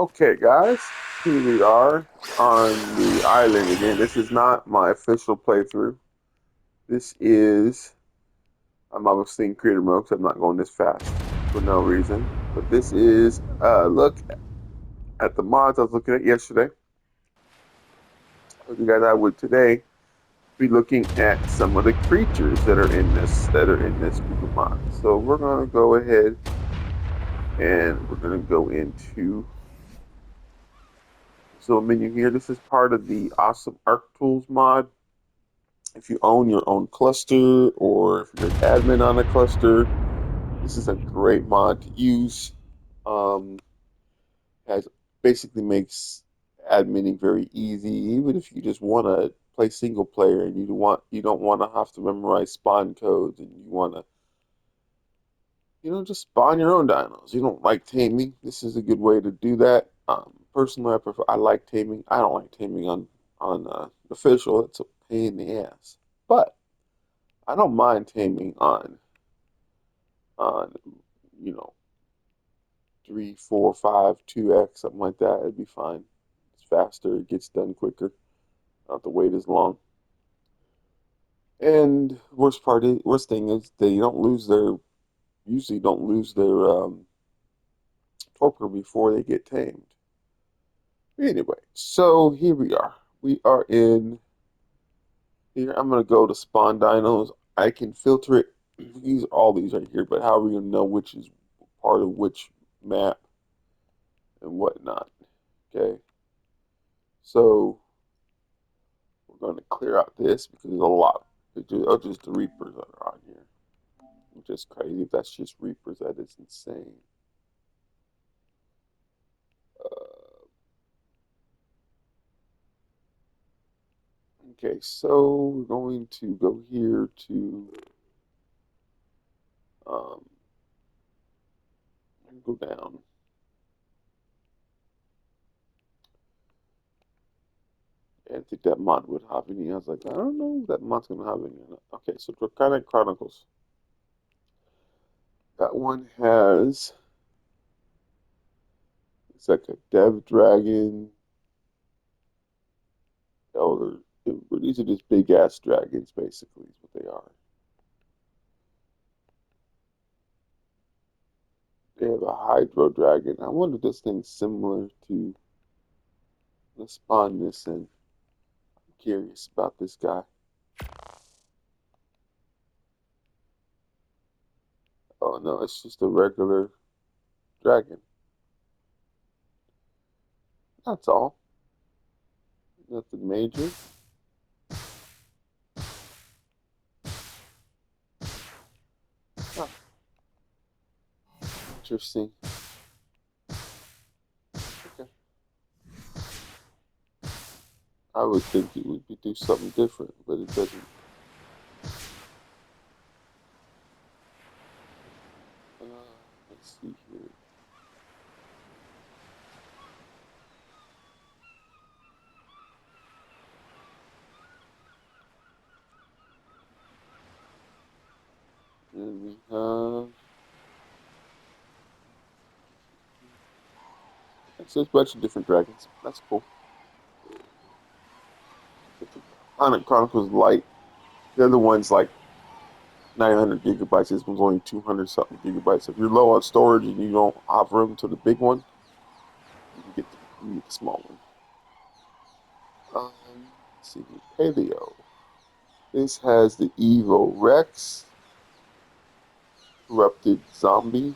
Okay, guys, here we are on the island again. This is not my official playthrough. This is, I'm obviously in creative mode because I'm not going this fast for no reason. But this is a look at the mods I was looking at yesterday. With you guys, I would today be looking at some of the creatures that are in this group of mods. So we're gonna go ahead and we're gonna go into so menu here. This is part of the awesome ARK Tools mod. If you own your own cluster or if you're an admin on a cluster, this is a great mod to use. Um, has basically makes adminning very easy, even if you just want to play single player and you don't want to have to memorize spawn codes and you want to just spawn your own dinos. You don't like taming. This is a good way to do that. Personally, I like taming. I don't like taming on official. It's a pain in the ass, but I don't mind taming on you know 3, 4, 5, 2x something like that. It'd be fine. It's faster. It gets done quicker. Not the wait as long. And worst thing is they don't lose their usually don't lose their torpor before they get tamed. Anyway, so here we are. We are in here. I'm gonna go to spawn dinos. I can filter it. All these right here, but how are we gonna know which is part of which map and whatnot? Okay, so we're going to clear out this because there's a lot. Just the Reapers that are on here, which is crazy. If that's just Reapers, that is insane. Uh, okay, so we're going to go here to um, go down. And I think that mod would have any. I was like, I don't know if that mod's going to have any. Or not. Okay, so Draconic Chronicles. That one has, it's like a Dev Dragon, Elder. These are just big ass dragons, basically, is what they are. They have a Hydro Dragon. I wonder if this thing's similar to the spawn this in. I'm curious about this guy. Oh no, it's just a regular dragon. That's all. Nothing major. Huh, interesting. Okay. I would think it would do something different, but it doesn't. Uh, let's see here. And we have. So it's a bunch of different dragons. That's cool. Planet Chronicles Light. The other one's like 900 gigabytes. This one's only 200 something gigabytes. If you're low on storage and you don't have room to the big one, you can get the small one. Let's see, Paleo. This has the Evo Rex, Corrupted Zombie.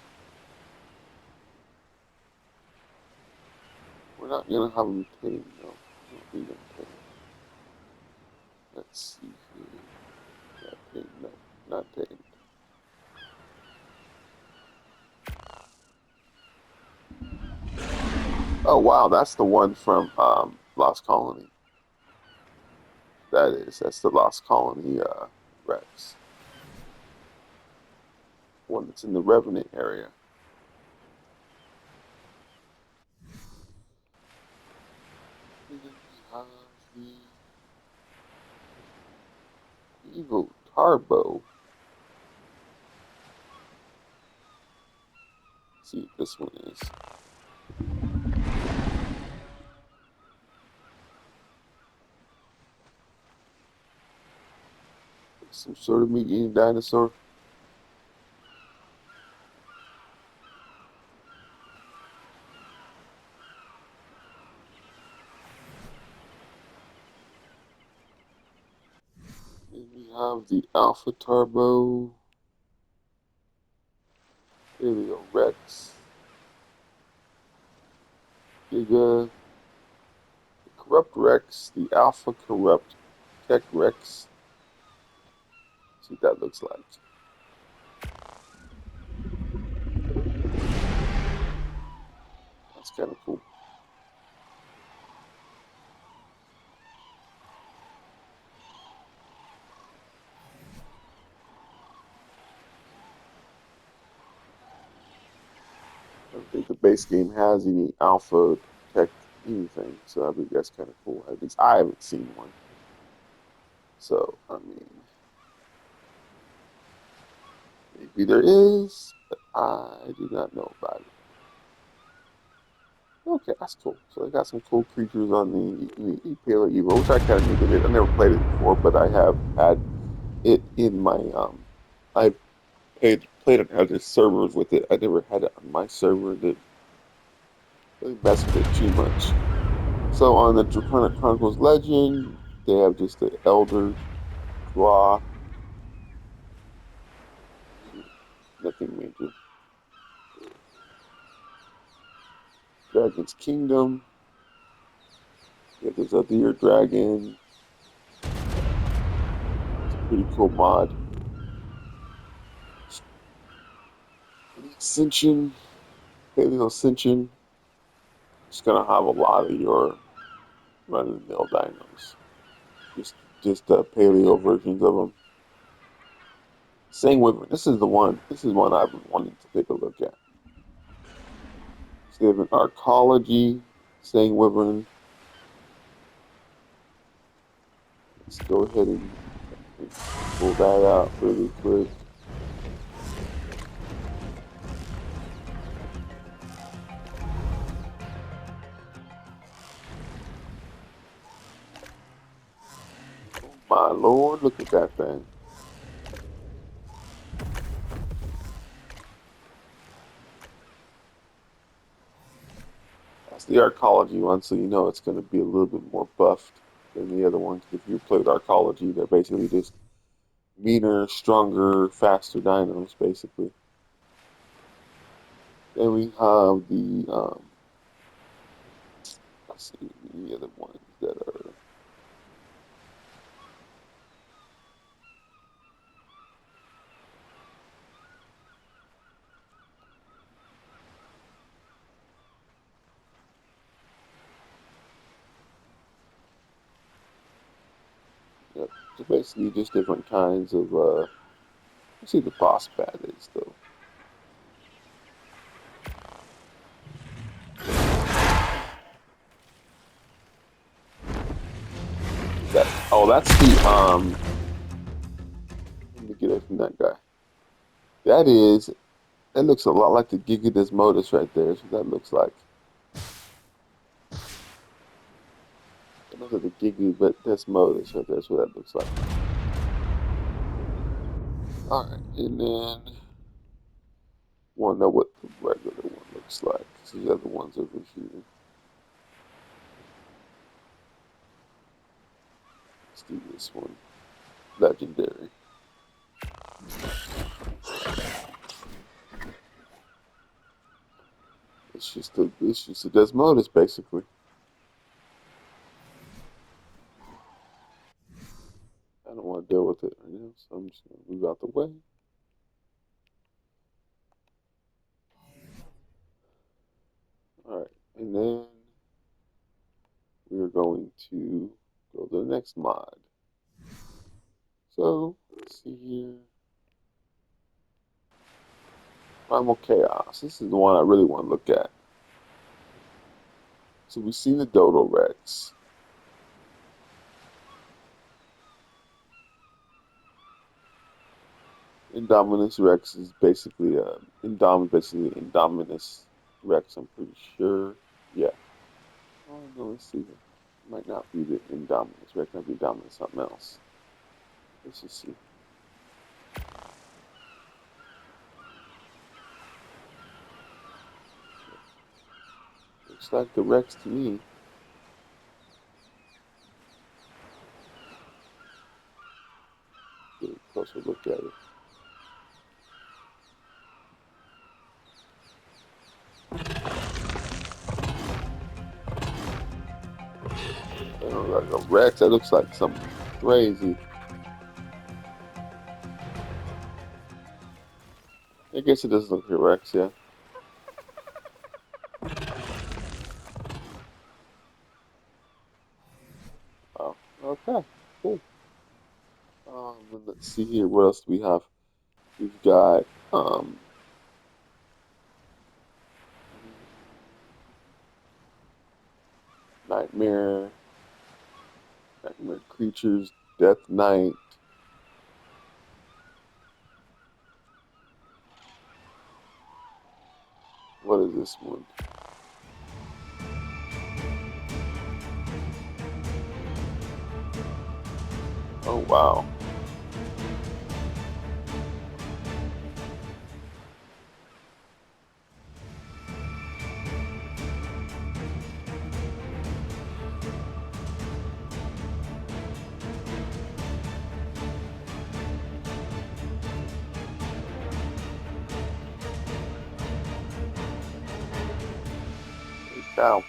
We're not gonna have them tame though. We don't need them tame. Let's see here. Not tame, no, not tame. Oh wow, that's the one from Lost Colony. That's the Lost Colony Rex. One that's in the Revenant area. And then we have the Evo Tarbo. Let's see what this one is. Some sort of meat-eating dinosaur. And we have the Alpha Turbo, Paleo Rex, Giga, the Corrupt Rex, the Alpha Corrupt Tech Rex. See what that looks like. That's kind of cool. I don't think the base game has any Alpha Tech anything, so I think that's kind of cool. At least I haven't seen one. So, I mean, maybe there is, but I do not know about it. Okay, that's cool. So they got some cool creatures on the Paleo Evo, which I kind of knew they did. I never played it before, but I have had it in my I played on other servers with it. I never had it on my server that really messed with it too much. So on the Draconic Chronicles Legend, they have just the Elder Draw, nothing major. Dragon's Kingdom, yeah, there's a Deer Dragon. It's a pretty cool mod. Ascension, Paleo Ascension. It's gonna have a lot of your run-of-the-mill dinos. Just paleo versions of them. Same Wyvern. This is the one. This is one I've been wanting to take a look at. So they have an Arcology, Sang Wyvern. Let's go ahead and pull that out really quick. Oh my lord, look at that thing. That's the Arcology one, so you know it's going to be a little bit more buffed than the other ones. If you play with Arcology, they're basically just meaner, stronger, faster dinos, basically. Then we have the, let's see, the other ones that are, yep, so basically just different kinds of, let's see what the boss bat is, though. That, oh, that's the, let me get it from that guy. That is, that looks a lot like the Giga Desmodus right there. That's what that looks like. It looks like the Giga but Desmodus right there. That's what that looks like. All right, and then want to know what the regular one looks like. These are the ones over here. Let's do this one. Legendary. It's just a Desmodus basically. I don't want to deal with it right now, so I'm just gonna move out the way. All right, and then we are going to go to the next mod. So let's see here. Primal Chaos. This is the one I really want to look at. So we've seen the Dodo Rex. Indominus Rex is basically Indominus Rex, I'm pretty sure. Yeah. Oh no, let's see. It might not be the Indominus Rex, might be Indominus something else. Let's just see. Looks like the Rex to me. Get a closer look at it. That don't look like a Rex. That looks like something crazy. I guess it does look like a Rex, yeah. Oh, okay, cool. Let's see here. What else do we have? We've got Nightmare, Nightmare Creatures, Death Knight. What is this one? Oh wow. Now,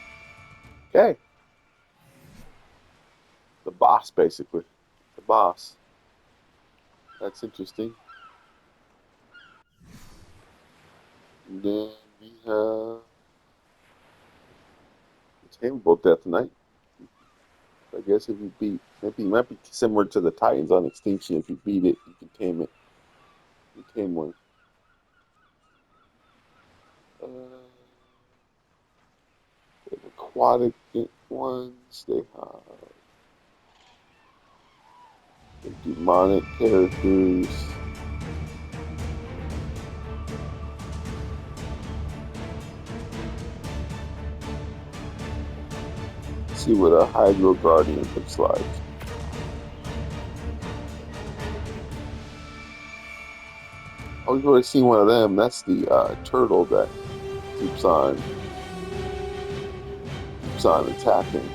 okay. The boss, basically. The boss. That's interesting. And then we have the Tameable Death Knight. I guess if you beat, maybe it might be similar to the Titans on Extinction. If you beat it, you can tame it. You tame one. Uh, they have aquatic ones. They have the demonic characters. Let's see what a Hydro Guardian looks like. Oh, we've already seen one of them. That's the turtle that keeps on attacking.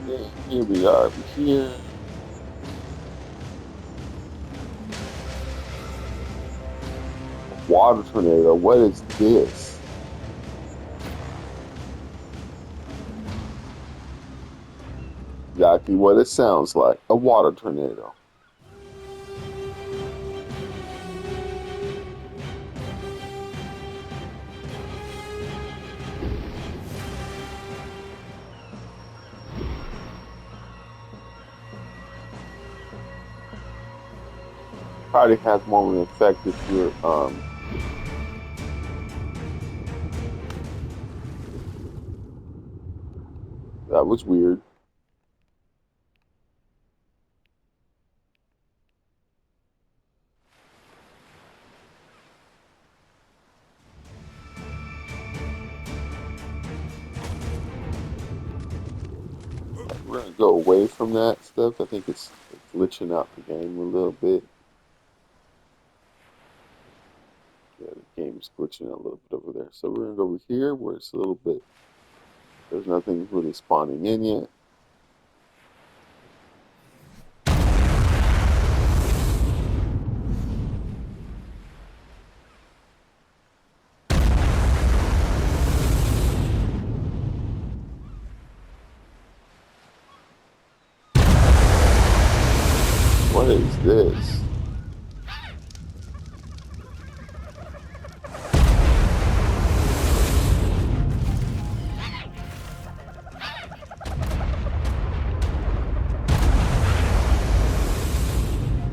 And here we are over here. Water tornado. What is this? Exactly what it sounds like. A water tornado. Probably has more of an effect if you're that was weird. We're gonna go away from that stuff. I think it's glitching out the game a little bit. Yeah, the game's glitching out a little bit over there. So we're gonna go over here where it's a little bit. There's nothing really spawning in yet. What is this?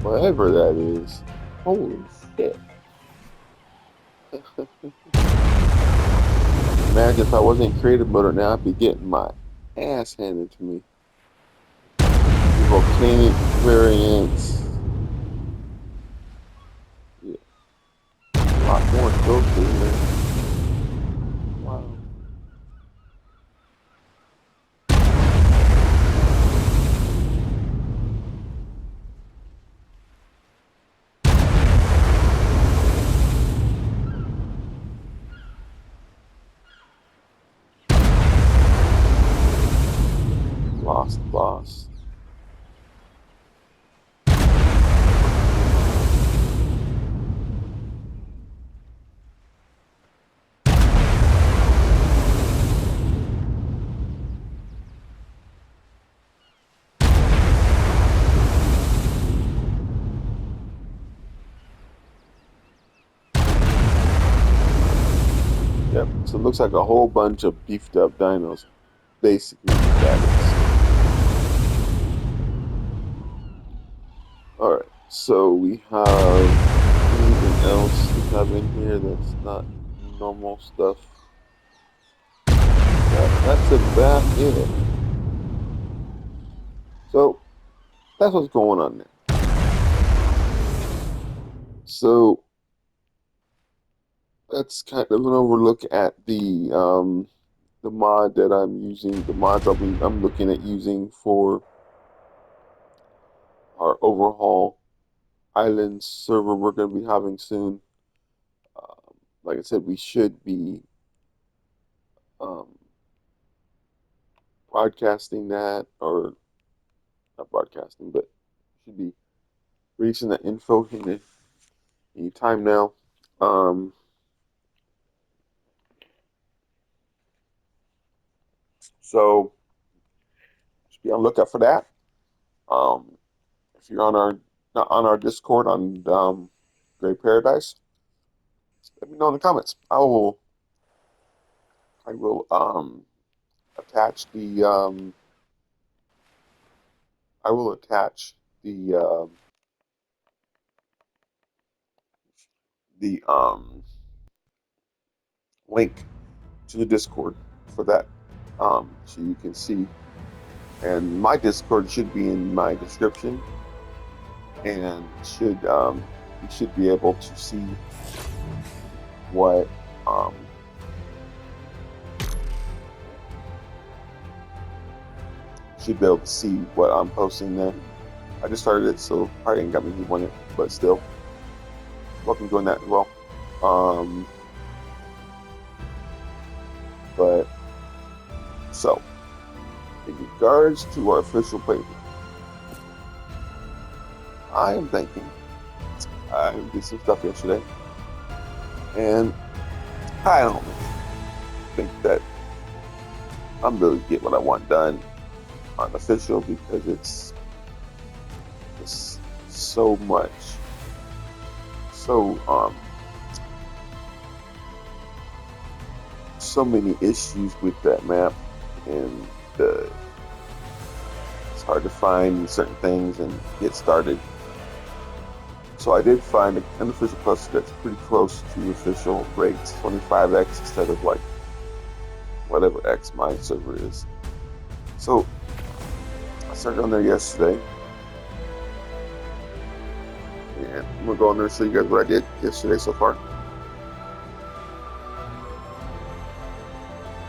Whatever that is. Holy shit. Imagine if I wasn't creative mode now, I'd be getting my ass handed to me. The volcanic variants. Yeah. lot more closer there. Wow. Lost boss. Yep. So it looks like a whole bunch of beefed up dinos. Basically, that is. All right. So we have anything else we have in here that's not normal stuff? That's about it. So that's what's going on there. So that's kind of an overlook at the mod that I'm using, the mods I'm looking at using for our overhaul island server we're going to be having soon. Like I said, we should be um, broadcasting that, or not broadcasting, but should be releasing that info any time now. Um, so just be on the lookout for that. Um, if you're on our not on our Discord on Great Paradise, let me know in the comments. I will attach I will attach the link to the Discord for that, so you can see. And my Discord should be in my description, and you should be able to see what should be able to see what I'm posting there. I just started it, so probably ain't got me on it, but still, welcome to doing that as well. But so, in regards to our official playthrough, I am thinking I did some stuff yesterday, and I don't think that I'm really get what I want done on official, because it's so much, so many issues with that map, and it's hard to find certain things and get started. So I did find an unofficial cluster that's pretty close to official rates, 25x instead of like whatever X my server is. So I started on there yesterday, and I'm gonna go on there and show you guys what I did yesterday so far.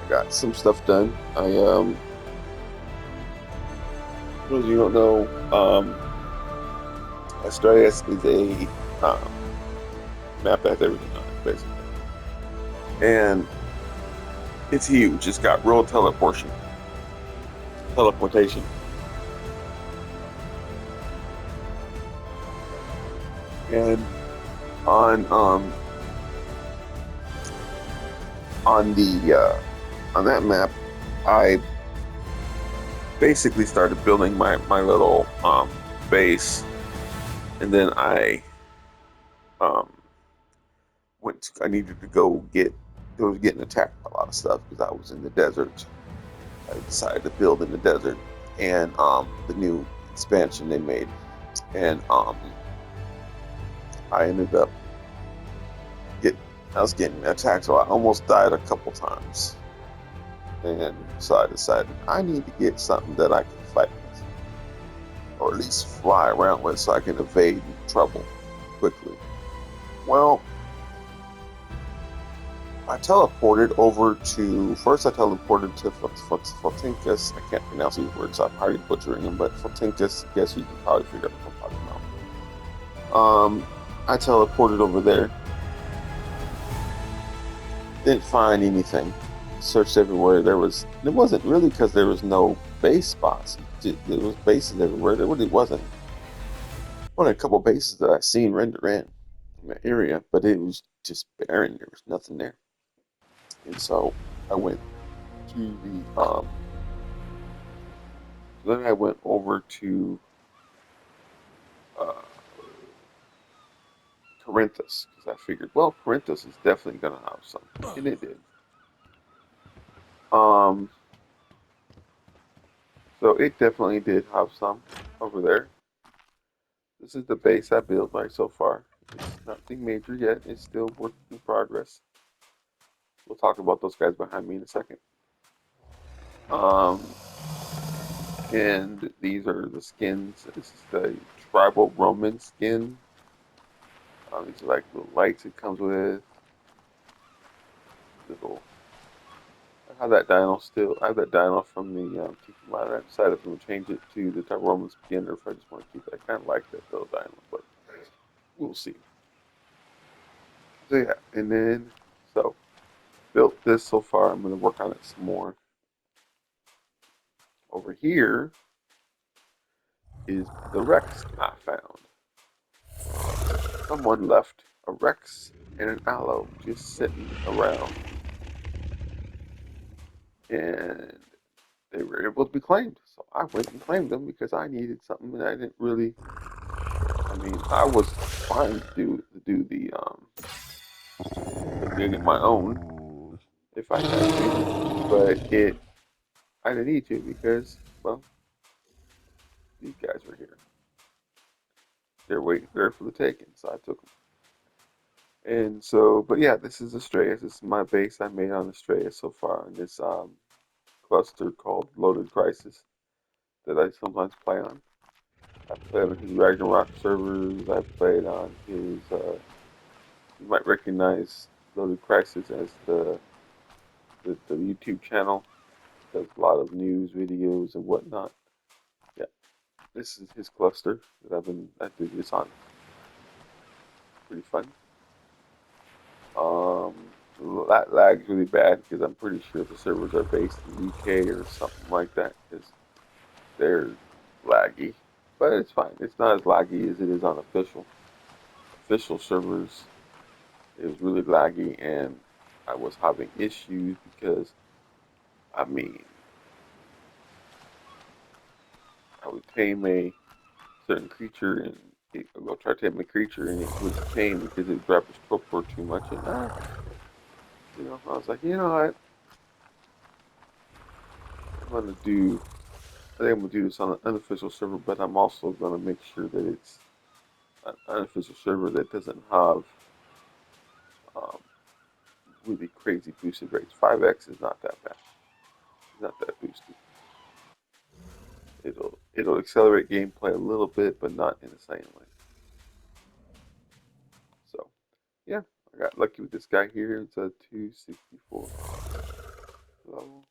I got some stuff done. For those of you who don't know, Astraeus is a map that has everything on it, basically. And it's huge. It's got real teleportation. And on that map, I basically started building my little base, and then I I needed to go I was getting attacked by a lot of stuff because I was in the desert. I decided to build in the desert, and the new expansion they made, and I ended up I was getting attacked, so I almost died a couple times. And so I decided I need to get something that I can fight with, or at least fly around with, so I can evade trouble quickly. Well, I teleported over to first. I teleported to Fotinkus. I can't pronounce these words, so I'm already butchering them. But Fotinkus, guess you can probably figure out what I'm talking about. I teleported over there. Didn't find anything. Searched everywhere. It wasn't really because there was no base spots. There was bases everywhere. There really wasn't. Only a couple bases that I seen render in the area, but it was just barren. There was nothing there. And so I went to then I went over to uh, Corinthus because I figured, well, Corinthus is definitely gonna have some, and it did. Um, so it definitely did have some over there. This is the base I built right so far. It's nothing major yet. It's still work in progress. We'll talk about those guys behind me in a second. Um, and these are the skins. This is the tribal Roman skin. These are like little lights it comes with. Little. I have that dino still. I have that dino from the Tiki Mine. I decided if I'm gonna change it to the type Roman skin or if I just want to keep it. I kind of like that little dino, but we'll see. So yeah, and then so built this so far. I'm gonna work on it some more. Over here is the Rex I found. Someone left a Rex and an Aloe just sitting around, and they were able to be claimed. So I went and claimed them because I needed something, and I didn't really. I mean, I was fine to do the getting my own if I had to, but I didn't need to because well, these guys were here. They're waiting there for the taking, so I took them. And so, but yeah, this is Astraeus. This is my base I made on Astraeus so far in this cluster called Loaded Crisis that I sometimes play on. I played on his Ragnarok servers. I played on his. You might recognize Loaded Crisis as the YouTube channel. Does a lot of news videos and whatnot. Yeah, this is his cluster that I did this on. Pretty fun. Um, that lags really bad because I'm pretty sure the servers are based in the UK or something like that because they're laggy. But it's fine. It's not as laggy as it is on official servers. It was really laggy, and I was having issues because I mean I would tame a certain creature and I go try to tame a creature and it wouldn't tame because it dropped its torpor too much and I was like, you know what, I'm gonna do I think I'm gonna do this on an unofficial server, but I'm also gonna make sure that it's an unofficial server that doesn't have um, really crazy boosted rates. 5x is not that bad. It's not that boosted. It'll accelerate gameplay a little bit, but not insanely. So yeah, I got lucky with this guy here. It's a 264 level.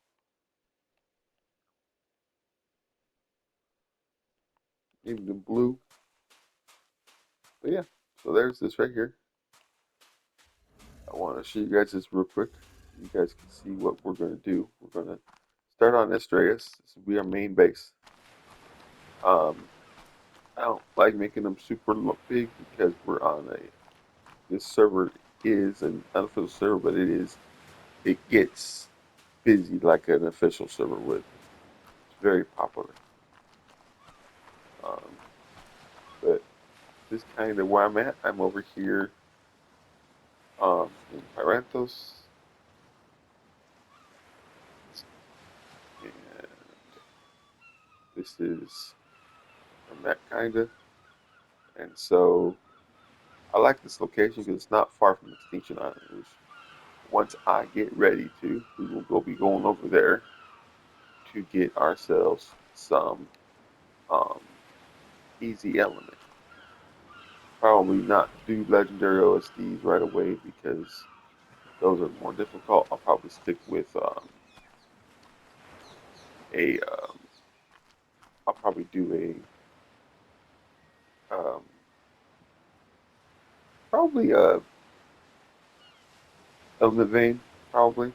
Named him Blue. But yeah, so there's this right here. I want to show you guys this real quick. You guys can see what we're going to do. We're going to start on Estrellas. This will be our main base. Um, I don't like making them super big because we're on this server is an unofficial server, but it gets busy like an official server would. It's very popular. Um, but this is kind of where I'm at. I'm over here in Pyranthos, and this is I'm at kinda. And so I like this location because it's not far from Extinction Island, which once I get ready to, we will be going over there to get ourselves some um, easy element. Probably not do legendary OSDs right away because those are more difficult. I'll probably stick with a. I'll probably do a probably a element vein. Probably,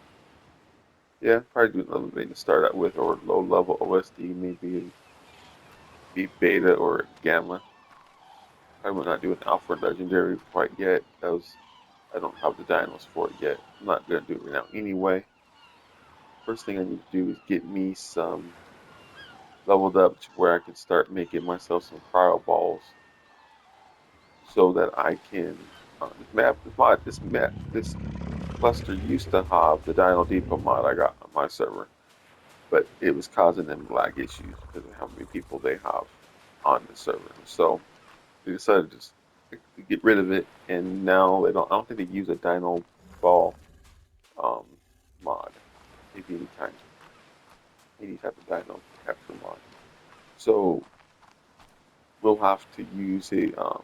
yeah. Probably do an element vein to start out with, or low level OSD, maybe be beta or gamma. I will not do an alpha legendary quite yet. I don't have the dinos for it yet. I'm not gonna do it right now anyway. First thing I need to do is get me some leveled up to where I can start making myself some cryo balls, so that I can this cluster used to have the Dino Depot mod I got on my server, but it was causing them lag issues because of how many people they have on the server. So they decided to just get rid of it, and now they don't. I don't think they use a Dino Ball um, mod. Maybe any type of Dino capture mod. So we'll have to use we'll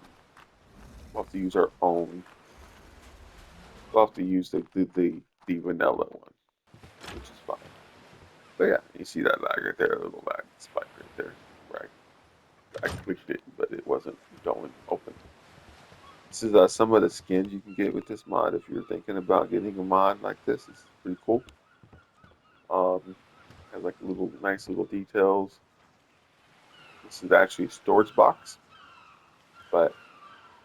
have to use our own. We'll have to use the vanilla one, which is fine. But yeah, you see that lag right there, a little lag spike right there, where I clicked it, but it wasn't going open. This is some of the skins you can get with this mod if you're thinking about getting a mod like this. It's pretty cool. Has like little nice little details. This is actually a storage box, but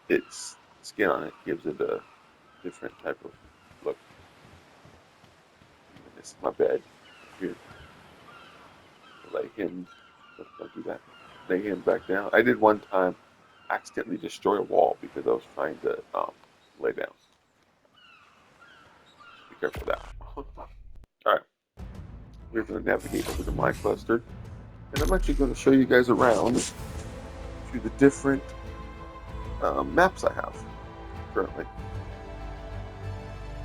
its skin on it gives it a different type of look. And this is my bed here. Lay him. Don't do that. Lay him back down. I did one time accidentally destroy a wall because I was trying to lay down. Be careful of that. All right, we're going to navigate over to my cluster, and I'm actually going to show you guys around to the different maps I have currently.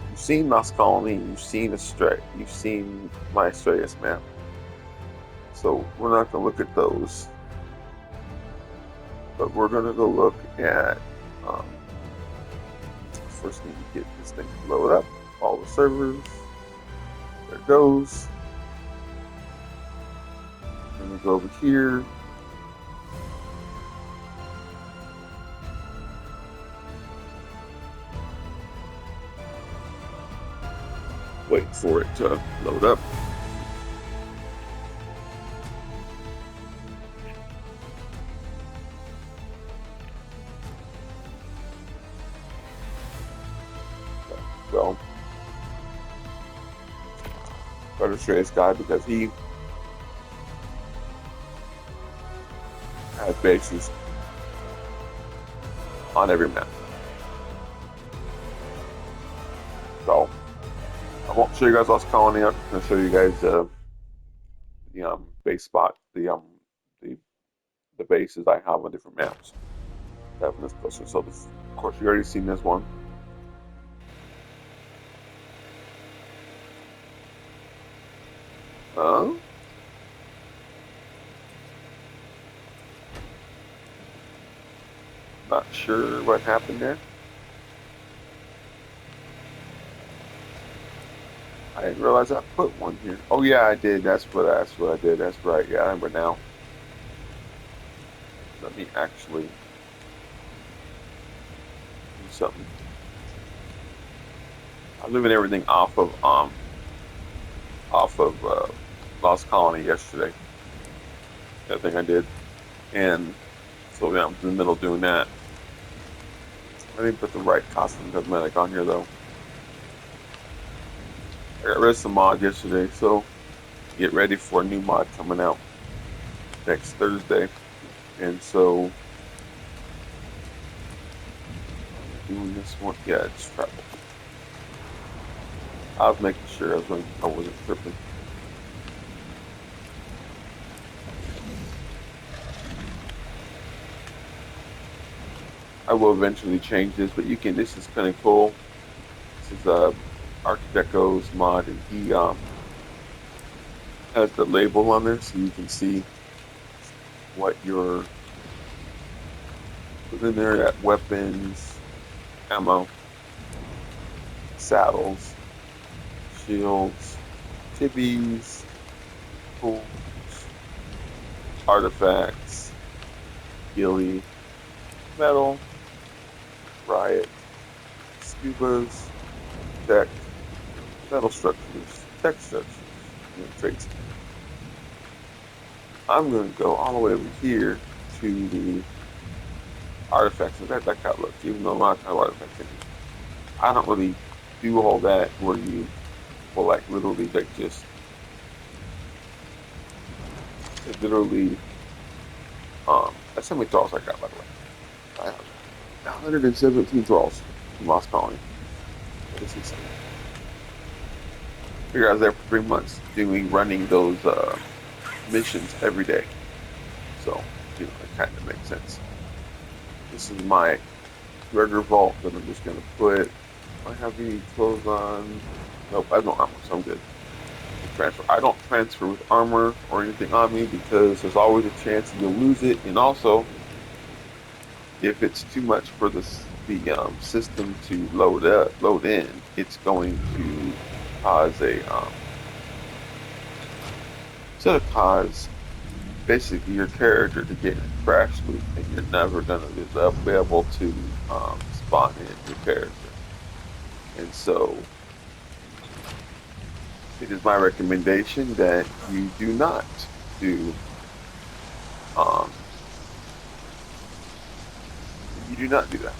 You've seen Lost Colony, you've seen Astray, you've seen my Astraeus map. So we're not going to look at those, but we're going to go look at. First, need to get this thing to load up. All the servers. There it goes. Then we go over here. Wait for it to load up. So, better show this guy because he has bases on every map. So, I won't show you guys Lost Colony. I'm going to show you guys the base spot, the the bases I have on different maps. That this cluster. So, this, of course, you already seen this one. Not sure what happened there. I didn't realize I put one here. Oh yeah, I did. That's what I did. That's right. Yeah, I remember now. Let me actually do something. I'm moving everything off of Lost Colony yesterday. That thing I did, and so yeah, I'm in the middle of doing that. I didn't put the right costume cosmetic on here though. I got rid of some mod yesterday, so get ready for a new mod coming out next Thursday. And so I'm doing this one. Yeah, it's travel. I was making sure I wasn't tripping. I will eventually change this, but you can. This is kind of cool. This is Archdeco's mod, and he has the label on there, so you can see what you're putting in there at weapons, ammo, saddles, shields, tibbies, tools, artifacts, ghillie, metal, riot, scubas, tech, metal structures, tech structures, and then traits. I'm going to go all the way over here to the artifacts. And that kind of looks, even though I have artifacts in here. I don't really do all that where you will like literally like just literally that's how many thralls I got by the way. I have 117 thralls in Lost Colony. That is insane. Figure I was there for 3 months running those missions every day. So, it kind of makes sense. This is my regular vault that I'm just gonna put. I have any clothes on. Nope, I have no armor, so I'm good. Transfer. I don't transfer with armor or anything on me because there's always a chance that you'll lose it, and also if it's too much for the system to load in, it's going to cause it's going to cause basically your character to get a crash loop, and you're never going to be able to spawn in your character. And so it is my recommendation that you do not do um, you do not do that.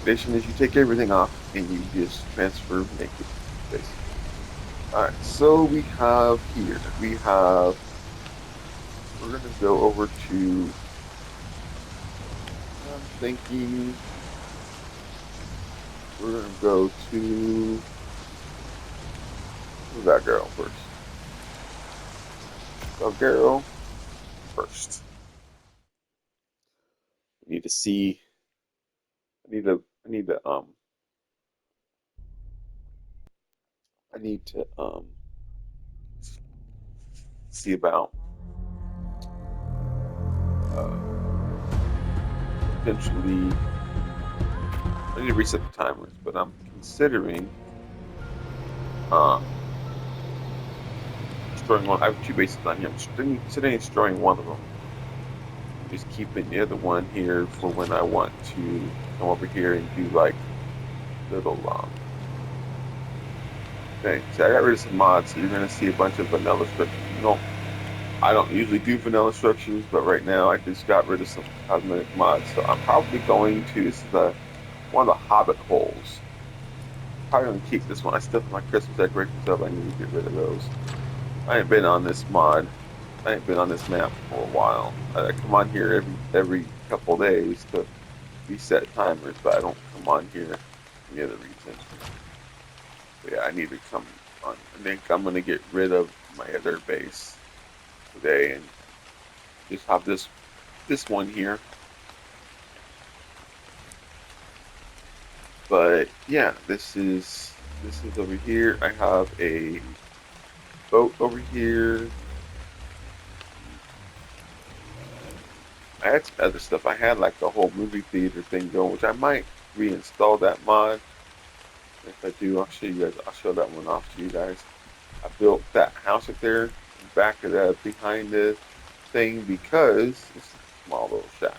Recommendation is you take everything off and you just transfer naked, basically. All right, so we have here we're gonna go over to I'm thinking we're gonna go to who's that girl first? Garrow first. I need to see. I need to. I need to. See about uh, potentially. I need to reset the timers, but I'm considering um destroying one. I have two bases on here. I'm considering destroying one of them. Just keeping the other one here for when I want to come over here and do like little things. See, I got rid of some mods, so you're gonna see a bunch of vanilla structures. I don't usually do vanilla structures, but right now I just got rid of some cosmetic mods. So I'm probably going to this is one of the Hobbit holes. Probably gonna keep this one. I still have my Christmas decorations up. I need to get rid of those. I ain't been on this mod. I ain't been on this map for a while. I come on here every couple days to reset timers, but I don't come on here for any other reason. But yeah, I need to come on. I think I'm gonna get rid of my other base today and just have this one here. But yeah, this is over here. I have a boat over here. I had some other stuff. I had like the whole movie theater thing going, which I might reinstall that mod. If I do, I'll show you guys. I'll show that one off to you guys. I built that house up there, back of the behind the thing because it's a small little shack.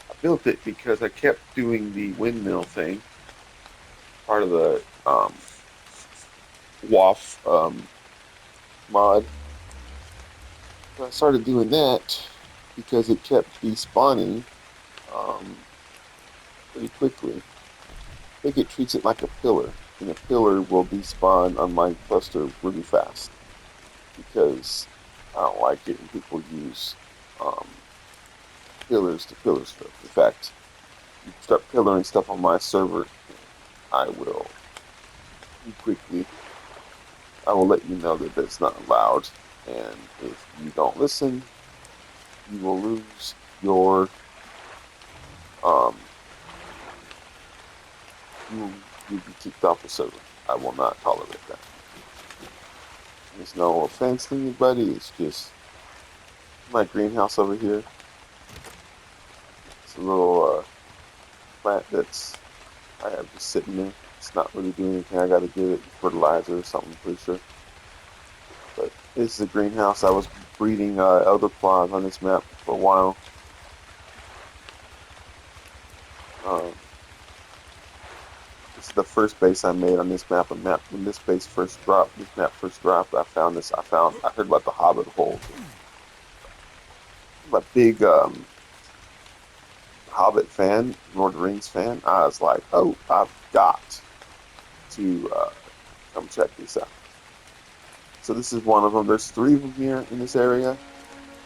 I built it because I kept doing the windmill thing, part of the WAF mod. So I started doing that because it kept despawning um, pretty quickly. I think it treats it like a pillar, and a pillar will despawn on my cluster really fast because I don't like it when people use um, pillars to pillar stuff. In fact, you start pillaring stuff on my server, I will quickly. I will let you know that that's not allowed, and if you don't listen, you will lose your um, you will you'll be kicked off the server. I will not tolerate that. There's no offense to anybody. It's just my greenhouse over here. It's a little plant that's I have just sitting there. It's not really doing anything. I got to give it fertilizer or something, I'm pretty sure. But this is a greenhouse. I was breeding elderflowers on this map for a while. Um, this is the first base I made on this map. A map when this base first dropped. This map first dropped. I found this. I heard about the Hobbit holes. I'm a big Hobbit fan, Lord of the Rings fan. I was like, oh, I've got to come check this out. So this is one of them. There's three of them here in this area.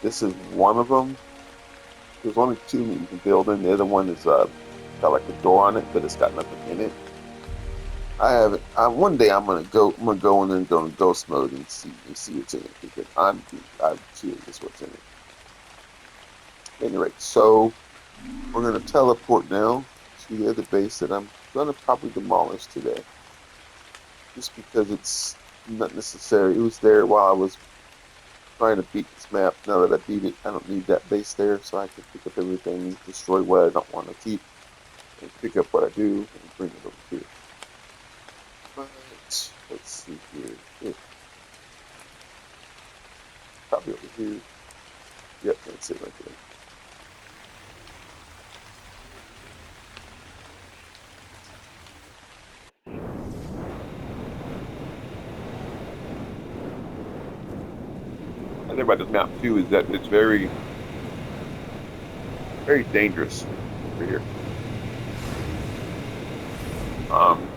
This is one of them. There's only two that you can build in. The other one is got like a door on it, but it's got nothing in it. I haven't. One day I'm gonna go. I'm gonna go in there and go in ghost mode and see what's in it because I'm curious what's in it. Anyway, so we're gonna teleport now to the other base that I'm gonna probably demolish today, just because it's not necessary. It was there while I was trying to beat this map. Now that I beat it, I don't need that base there, so I can pick up everything, destroy what I don't want to keep, and pick up what I do and bring it over here. But let's see here. It's probably over here. Yep, that's it right there. I think about this map too is that it's very, very dangerous over here. Um,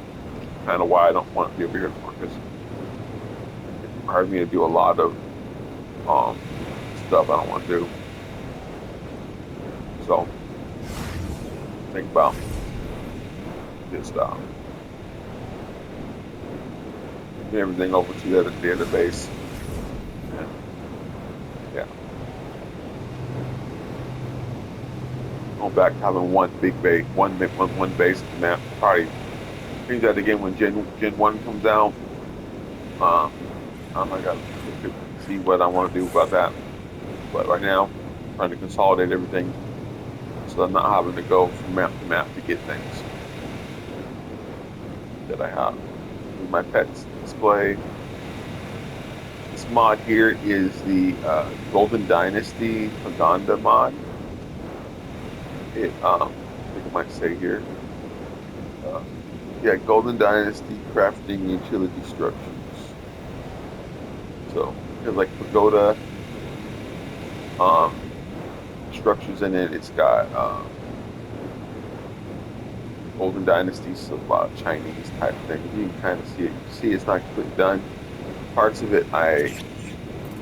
Kind of why I don't want to be over here anymore because it requires me to do a lot of um stuff I don't want to do. So think about just everything over to the other base. And, yeah, going back to having one big base, one base in the map. Probably change that again when Gen 1 comes out. Um, I got to see what I want to do about that. But right now, I'm trying to consolidate everything so I'm not having to go from map to map to get things that I have. My pets display. This mod here is the Golden Dynasty Paganda mod. I think I might say here. Uh, yeah, Golden Dynasty crafting utility structures. So there's like pagoda um, structures in it. It's got Golden Dynasty, so a lot of Chinese type things. You can kind of see it. You see, it's not completely done. Parts of it I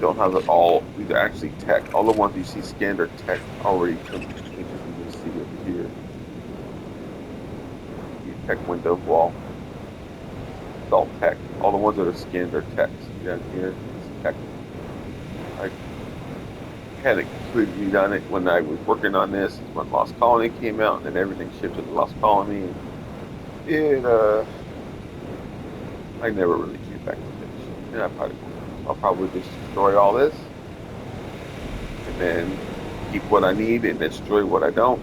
don't have it all. These are actually tech. All the ones you see scanned are tech already. You can see over here. The tech window wall. It's all tech. All the ones that are skinned are tech. See down here, it's tech. I hadn't completely done it when I was working on this. When Lost Colony came out, and then everything shipped to the Lost Colony. And it, I never really came back to finish it. And I'll probably just destroy all this, and then keep what I need and destroy what I don't.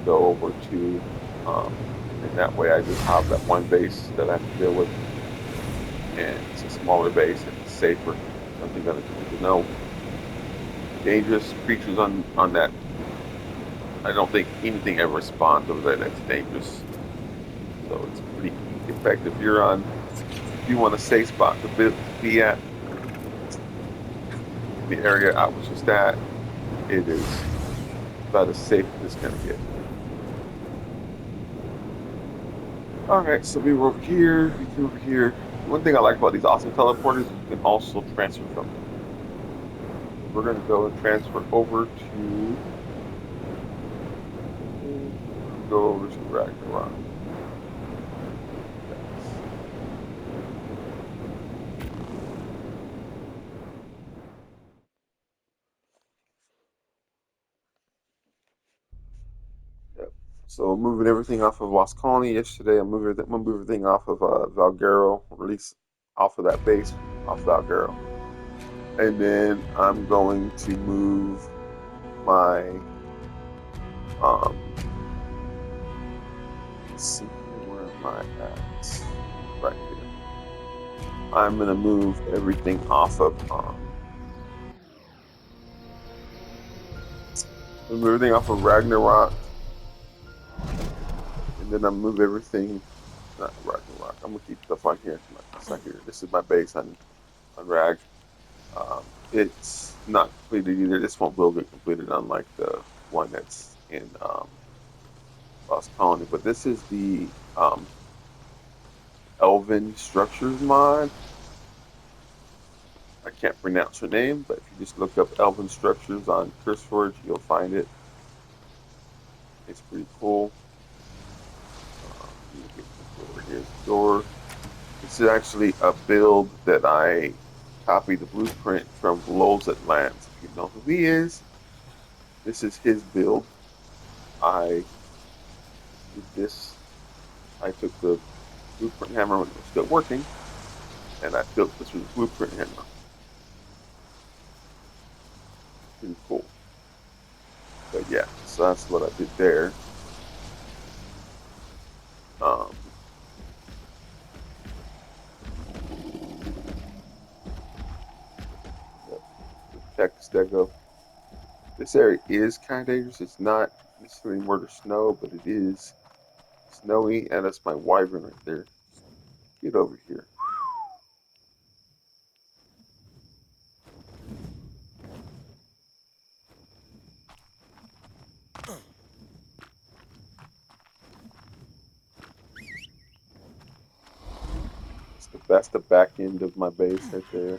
Go over to, and that way I just have that one base that I have to deal with, and it's a smaller base and it's safer. Something that I need to know. Dangerous creatures on that. I don't think anything ever spawns over there that's dangerous. So it's pretty effective. If you want a safe spot to be at, the area I was just at, it is about as safe as it's gonna get. All right, so we were over here. We came over here. One thing I like about these awesome teleporters is you can also transfer from them. We're gonna go and transfer over to Ragnarok. Yep. So I'm moving everything off of Lost Colony yesterday. I'm gonna move everything off of Valguero, release off of that base, off Valguero. And then I'm going to move my um let's see here. Where am I at? Right here. I'm gonna move everything off of Ragnarok, and then I move everything. Not Ragnarok. I'm gonna keep stuff on here. It's not here. This is my base on Rag. It's not completed either. This one will get completed, unlike the one that's in Lost Colony. But this is the Elven Structures mod. I can't pronounce her name, but if you just look up Elven Structures on CurseForge, you'll find it. It's pretty cool. Let me get this over here. Door. This is actually a build that I copied the blueprint from Lols at Lands. If you know who he is, this is his build. I did this. I took the blueprint hammer when it was still working, and I built this with a blueprint hammer. Pretty cool. But yeah, so that's what I did there. Um, the text that go. This area is kind of dangerous. It's not necessarily murder snow, but it is snowy, and that's my wyvern right there. Get over here. That's the back end of my base right there.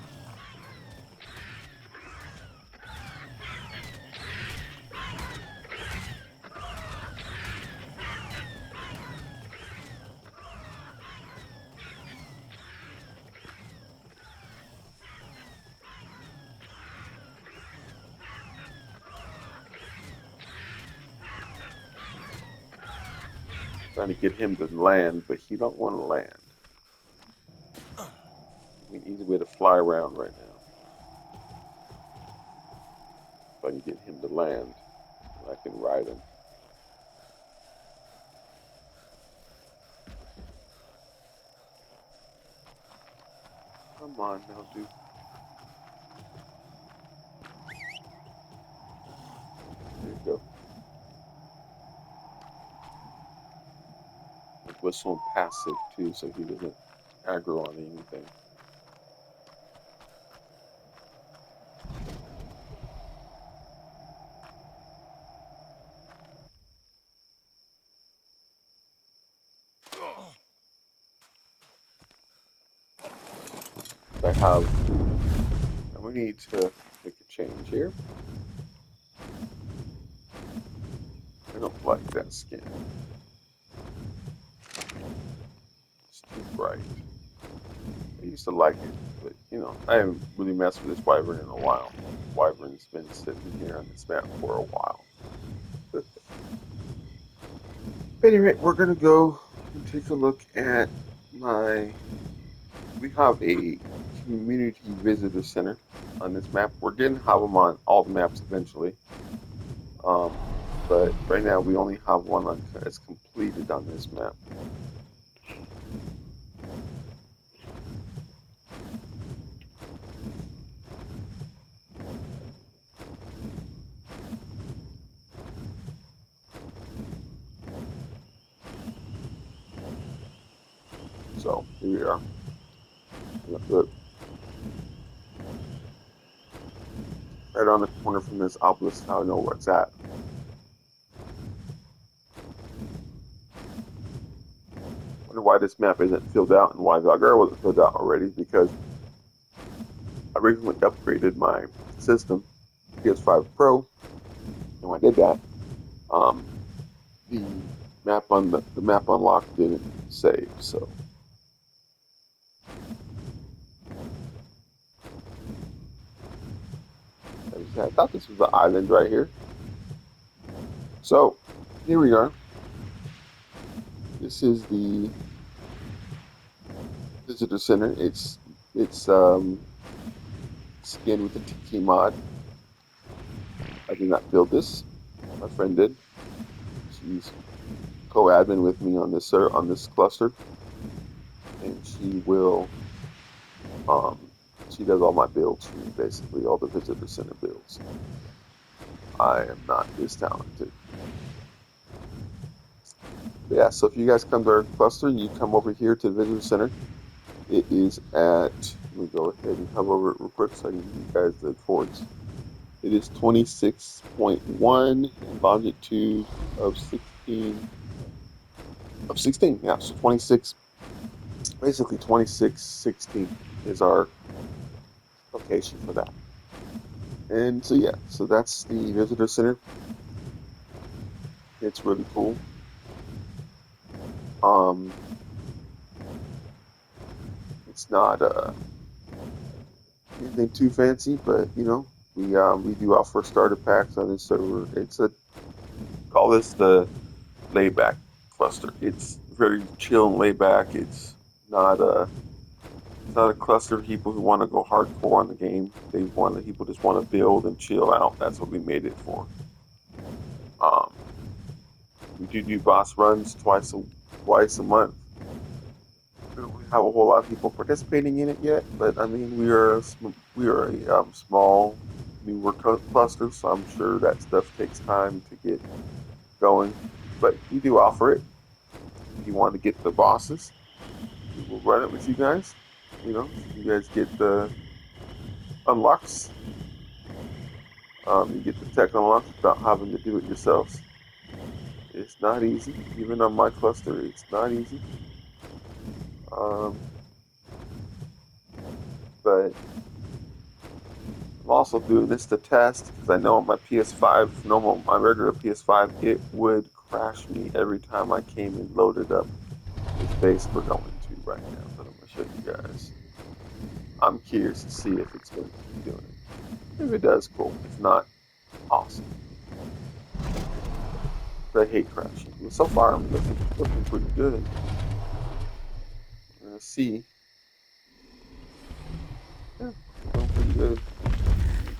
Trying to get him to land, but he don't want to land. We need an easy way to fly around right now. If I can get him to land, I can ride him. Come on now, dude. There you go. Whistle passive too, so he doesn't aggro on anything. I have. And we need to make a change here. I don't like that skin. It's too bright. I used to like it, but I haven't really messed with this wyvern in a while. Wyvern's been sitting here on this map for a while. Anyway, we're gonna go and take a look at my. We have a community visitor center on this map. We're going to have them on all the maps eventually, but right now we only have one that's completed on this map. So here we are. Look, right on the corner from this obelisk. I know where it's at. Wonder why this map isn't filled out and why Valgar wasn't filled out already, because I recently upgraded my system, PS5 Pro, and when I did that, um, the the map unlock didn't save. So I thought this was the island right here. So here we are. This is the visitor center. It's skinned with the TK mod. I did not build this. My friend did. She's co-admin with me on this cluster, and um she does all my builds for me, basically all the visitor center builds. I am not this talented. But yeah, so if you guys come to our cluster, you come over here to the visitor center. It is at, let me go ahead and hover over it real quick so I can give you guys the coords. It is 26.1 and longitude of 16, yeah, so 26, basically 2616 is our location for that. And so yeah, so that's the visitor center. It's really cool. Um, it's not anything too fancy, but we do offer starter packs on this server. It's a call this the layback cluster. It's very chill and laid back. Not a it's not a cluster of people who want to go hardcore on the game. People just want to build and chill out. That's what we made it for. Um, we do boss runs twice a month. We don't have a whole lot of people participating in it yet, but I mean we are a small newer cluster, so I'm sure that stuff takes time to get going. But we do offer it. If you want to get the bosses, we will run it with you guys. So you guys get the unlocks. You get the tech unlocks without having to do it yourselves. It's not easy. Even on my cluster, it's not easy. Um, but I'm also doing this to test because I know on my PS5, my regular PS5, it would crash me every time I came and loaded up this base we're going to right now that I'm going to show you guys. I'm curious to see if it's going to keep doing it. If it does, cool. If not, awesome. But I hate crashing. And so far, I'm looking pretty good. Let's see. Yeah, doing pretty good.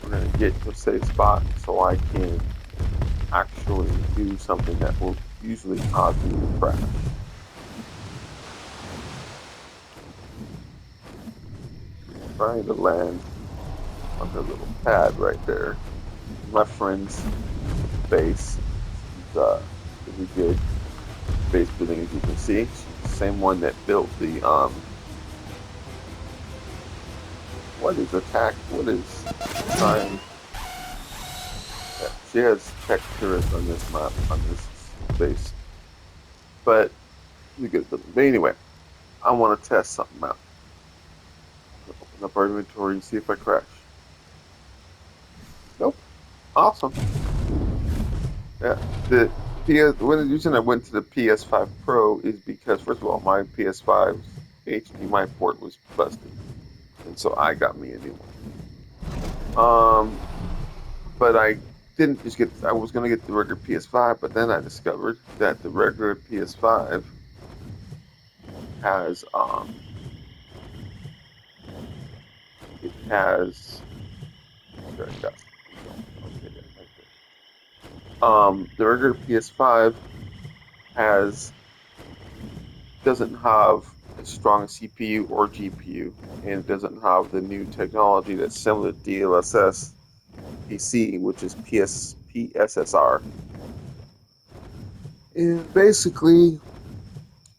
We're going to get to a safe spot so I can actually do something that will usually cause me to crash. Trying to land on the little pad right there. My friend's base. She's really good base building, as you can see. She's the same one that built the what is attack? What is trying? Yeah, she has tech turrets on this map, on this base. But we good at building. But anyway, I want to test something out. Open up our inventory and see if I crash. Nope. Awesome. Yeah. The reason I went to the PS5 Pro is because first of all, my PS5's HDMI port was busted, and so I got me a new one. But I didn't just get. I was gonna get the regular PS5, but then I discovered that the regular PS5 has it has. Sure, I got something going. Okay, there, right there. The regular PS5 has doesn't have a strong CPU or GPU, and it doesn't have the new technology that's similar to DLSS PC, which is PSSR. And basically,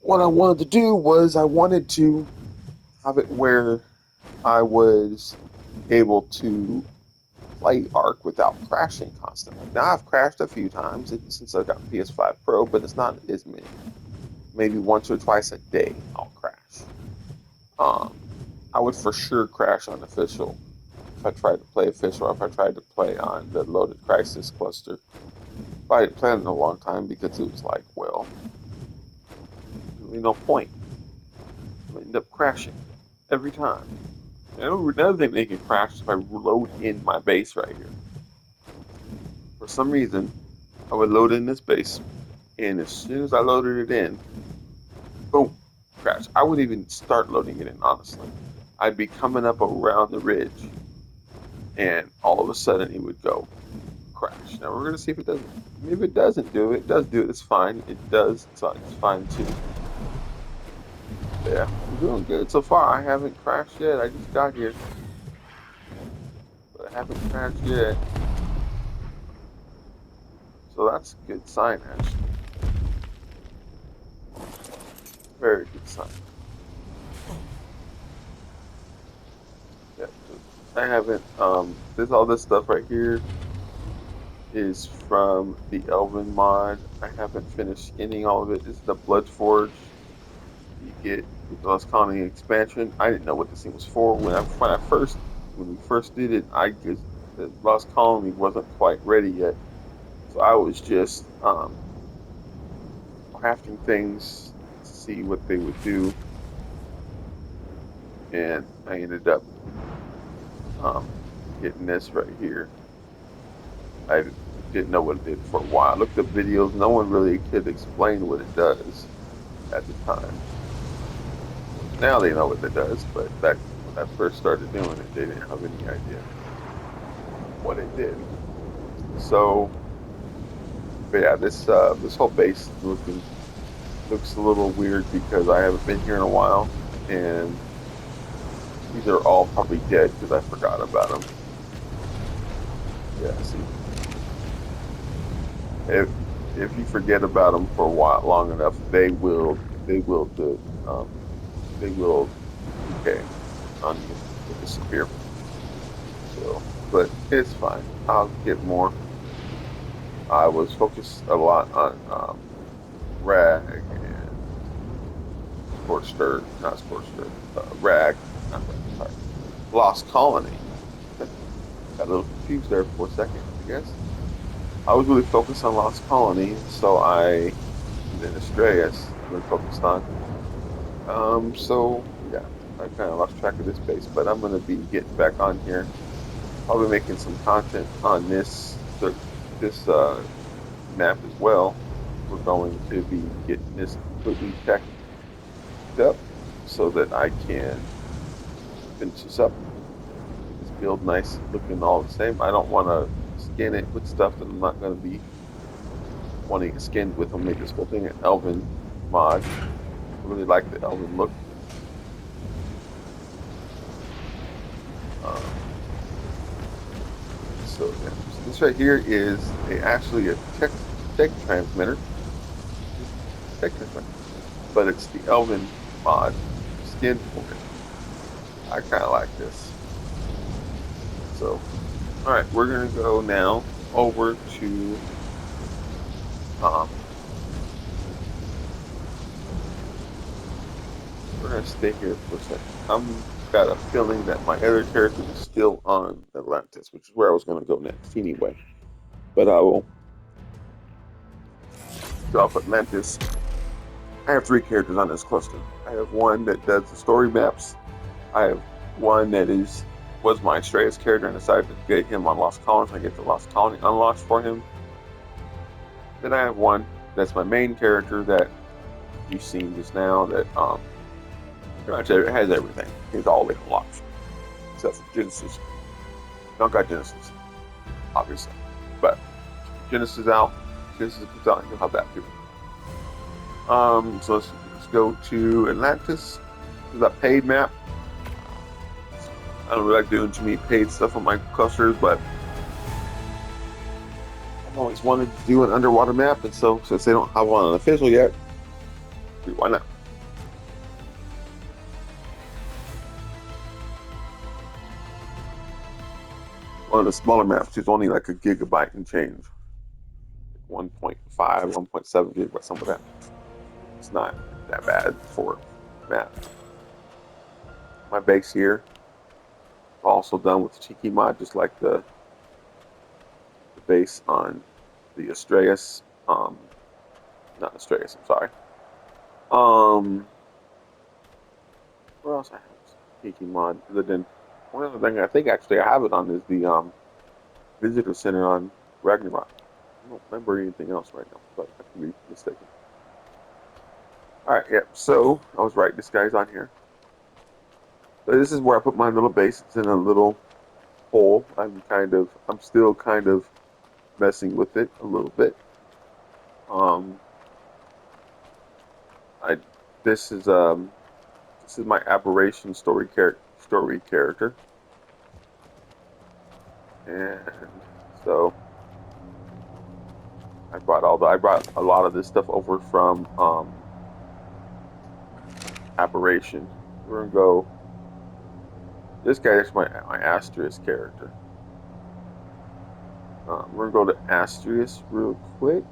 what I wanted to do was I wanted to have it where I was able to play ARK without crashing constantly. Now I've crashed a few times since I got PS5 Pro, but it's not as many. Maybe once or twice a day I'll crash. Um, I would for sure crash on official if I tried to play official or if I tried to play on the loaded crisis cluster. But I didn't play it in a long time because it was like, well, really no point. I end up crashing every time. And another thing they can crash is if I load in my base right here. For some reason, I would load in this base, and as soon as I loaded it in, boom, crash. I wouldn't even start loading it in, honestly. I'd be coming up around the ridge, and all of a sudden it would go crash. Now we're gonna see if it doesn't. If it doesn't do it, it does do it. It's fine. It does. It's fine too. Yeah, I'm doing good so far. I haven't crashed yet. I just got here, but I haven't crashed yet. So that's a good sign, actually. Very good sign. Yeah, I haven't. There's all this stuff right here is from the Elven mod. I haven't finished skinning all of it. This is the Blood Forge you get with the Lost Colony expansion. I didn't know what this thing was for when we first did it. I just the Lost Colony wasn't quite ready yet, so I was just crafting things to see what they would do, and I ended up um, getting this right here. I didn't know what it did for a while. I looked up videos. No one really could explain what it does at the time. Now they know what it does, but back when I first started doing it, they didn't have any idea what it did. So, but yeah, this whole base is looks a little weird because I haven't been here in a while, and these are all probably dead because I forgot about them. Yeah, see, if if you forget about them for a while, long enough, um they will decay on you. They disappear. So, but it's fine. I'll get more. I was focused a lot on rag and scorched earth, not scorched earth, rag, not rag, sorry, lost colony. Got a little confused there for a second, I guess. I was really focused on lost colony, and then Astraeus I've been focused on. So yeah, I kind of lost track of this base, but I'm gonna be getting back on here. I'll be making some content on this map as well. We're going to be getting this completely teched up so that I can finish this up, get this build nice, looking all the same. I don't want to skin it with stuff that I'm not going to be wanting it skinned with. I'll make this whole thing an Elven mod. I really like the Elven look. Um, so yeah, so this right here is actually a tech transmitter, just tech transmitter, but it's the Elven mod skin for it. I kind of like this. So, all right, we're gonna go now over to um, we're gonna stay here for a second. I'm got a feeling that my other character is still on Atlantis, which is where I was gonna go next anyway. But I will drop Atlantis. I have three characters on this cluster. I have one that does the story maps. I have one that was my Astraeus character and decided to get him on Lost Colony. So I get the Lost Colony unlocked for him. Then I have one that's my main character that you've seen just now that pretty much it has everything. It's all the unlocks except for Genesis. Don't got Genesis, obviously. But Genesis out. Genesis comes out and you'll have that too. So let's go to Atlantis. This is a paid map. I don't really like doing too many paid stuff on my clusters, but I've always wanted to do an underwater map, and so since they don't have one on official yet, why not? One of the smaller maps is only like a gigabyte and change, 1.5, 1.7 gigabytes, something like that. It's not that bad for a map. My base here, also done with the Cheeky mod, just like the base on the Astraeus. Not Astraeus, I'm sorry. Um, what else I have? Cheeky mod. Other than one other thing I think actually I have it on is the visitor center on Ragnarok. I don't remember anything else right now, but I could be mistaken. All right, yeah. So I was right. This guy's on here. So this is where I put my little base. It's in a little hole. I'm still kind of messing with it a little bit. I this is this is my aberration story character, and so I brought a lot of this stuff over from aberration. We're gonna go. This guy is my Asterisk character. We're gonna go to Asterisk real quick.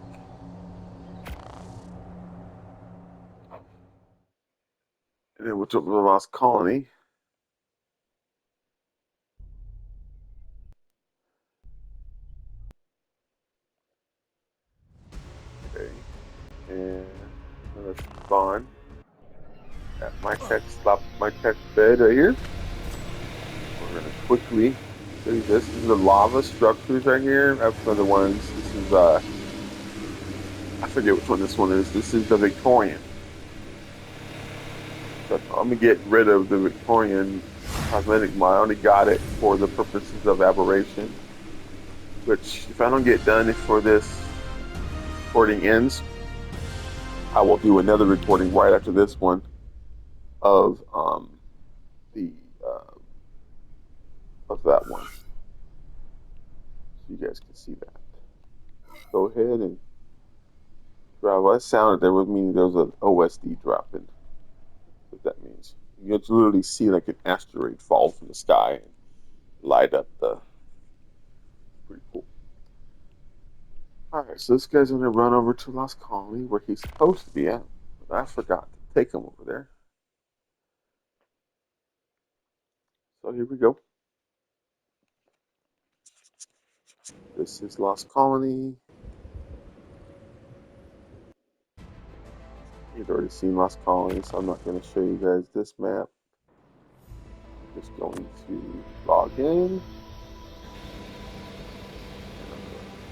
And then we'll jump to the Lost Colony. Okay. And let's spawn at my tech bed right here. We're gonna quickly do this. This is the lava structures right here. I have other ones. This is I forget which one this one is. This is the Victorian. So I'm gonna get rid of the Victorian cosmetic mod. I only got it for the purposes of aberration. Which, if I don't get done before this recording ends, I will do another recording right after this one of the of that one, so you guys can see that. Go ahead and drop. Well, that sounded there was meaning there was an OSD dropping. What that means? You have to literally see like an asteroid fall from the sky and light up the. Pretty cool. All right, so this guy's gonna run over to Lost Colony where he's supposed to be at, but I forgot to take him over there. So here we go. This is Lost Colony. You've already seen Lost Colony, so I'm not going to show you guys this map. I'm just going to log in.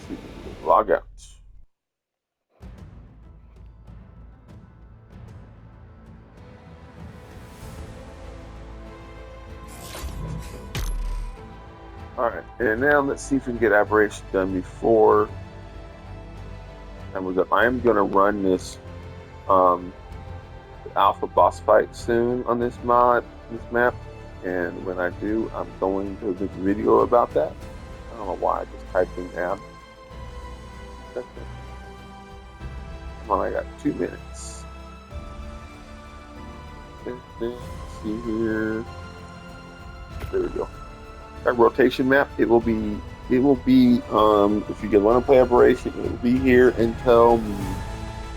And log out. Alright, and now let's see if we can get aberration done before time was up. I am going to run this alpha boss fight soon on this map, and when I do, I'm going to make a video about that. I don't know why I just typed in ab. Come on, I got 2 minutes. Let's see here. There we go. Our rotation map. It will be. If you guys want to play aberration, it will be here until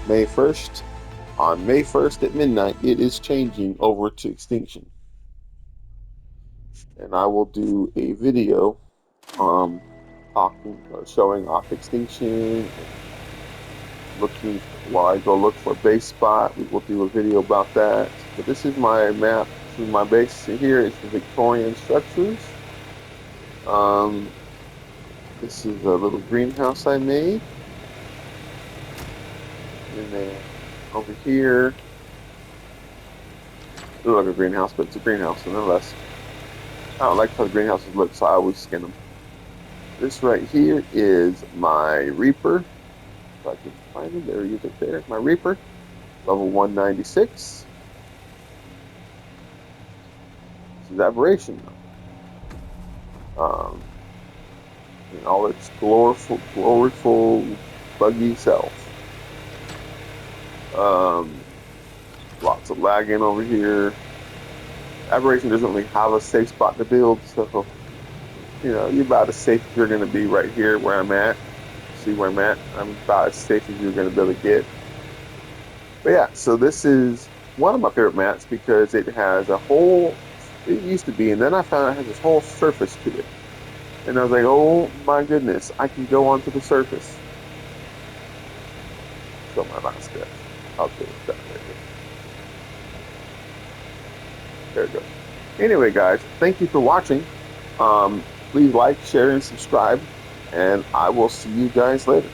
May 1st. On May 1st at midnight, it is changing over to extinction, and I will do a video, showing off extinction. Looking while I go look for a base spot. We will do a video about that. But this is my map. This is my base here. It's the Victorian structures. This is a little greenhouse I made. And then over here, it looks like a greenhouse, but it's a greenhouse nonetheless. I don't like how the greenhouses look, so I always skin them. This right here is my Reaper. If I can find him, there he is up there. My Reaper, level 196. This is aberration, though. In all its gloriful, buggy self. Lots of lagging over here. Aberration doesn't really have a safe spot to build, so you're about as safe as you're going to be right here where I'm at. See where I'm at? I'm about as safe as you're going to be able to get. But yeah, so this is one of my favorite maps because it has a whole. It used to be, and then I found it has this whole surface to it. And I was like, oh my goodness, I can go onto the surface. So my last guy. I'll do that right here. There we go. Anyway, guys, thank you for watching. Please like, share, and subscribe. And I will see you guys later.